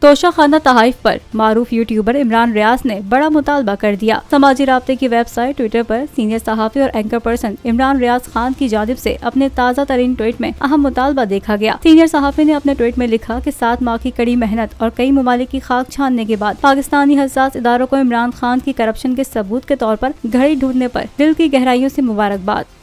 तोशाखाना तहाइफ पर मारूफ यूट्यूबर इमरान रियाज ने बड़ा मुतालबा कर दिया। समाजी राब्ते की वेबसाइट ट्विटर पर सीनियर सहाफ़ी और एंकर पर्सन इमरान रियाज खान की जानिब से अपने ताज़ा तरीन ट्वीट में अहम मुतालबा देखा गया। सीनियर सहाफ़ी ने अपने ट्वीट में लिखा कि 7 माह की कड़ी मेहनत और कई ममालिक की खाक छानने के बाद पाकिस्तानी हसास इदारों को इमरान खान की करप्शन के सबूत के तौर पर घड़ी ढूंढने पर दिल की गहराइयों से मुबारकबाद।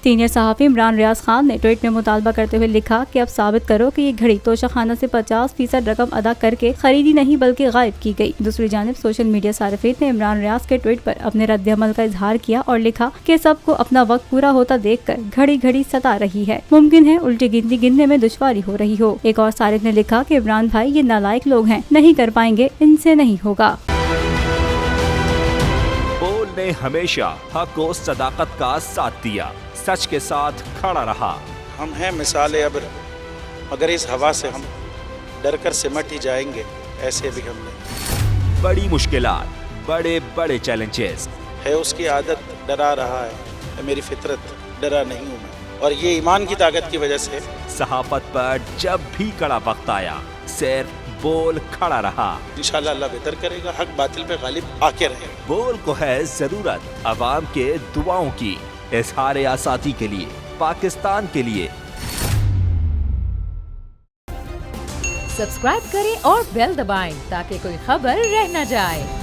सीनियर सहाफ़ी इमरान रियाज खान ने ट्वीट में मुतालबा करते हुए लिखा कि अब साबित करो कि ये घड़ी तोशाखाना से 50% रकम अदा करके खरीदी नहीं बल्कि गायब की गई। दूसरी जानिब सोशल मीडिया सारिफीन ने इमरान रियाज के ट्वीट पर अपने रद्द-ए-अमल का इजहार किया और लिखा कि सबको अपना वक्त पूरा होता देखकर घड़ी घड़ी सता रही है, मुमकिन है उल्टी गिनती गिनने में दुश्वारी हो रही हो। एक और सारिफ ने लिखा कि इमरान भाई ये नालायक लोग हैं, नहीं कर पाएंगे, इनसे नहीं होगा। बोल ने हमेशा हक और सदाकत का साथ दिया, सच के साथ खड़ा रहा। हम हैं मिसाल अब्र, मगर इस हवा से हम डर कर सिमट ही जाएंगे, ऐसे भी हमने। बड़ी मुश्किलात, बड़े बड़े चैलेंजेस है उसकी आदत डरा रहा है, मेरी फितरत डरा नहीं हूँ मैं, और ये ईमान की ताकत की वजह से। सहाफत पर जब भी कड़ा वक्त आया सिर्फ बोल खड़ा रहा। इंशाल्लाह अल्लाह बेहतर करेगा, हक बातिल पे गालिब आके रहे। बोल को है जरूरत अवाम के दुआओं की, इज़हार आसाती के लिए, पाकिस्तान के लिए। सब्सक्राइब करें और बेल दबाएं ताकि कोई खबर रह न जाए।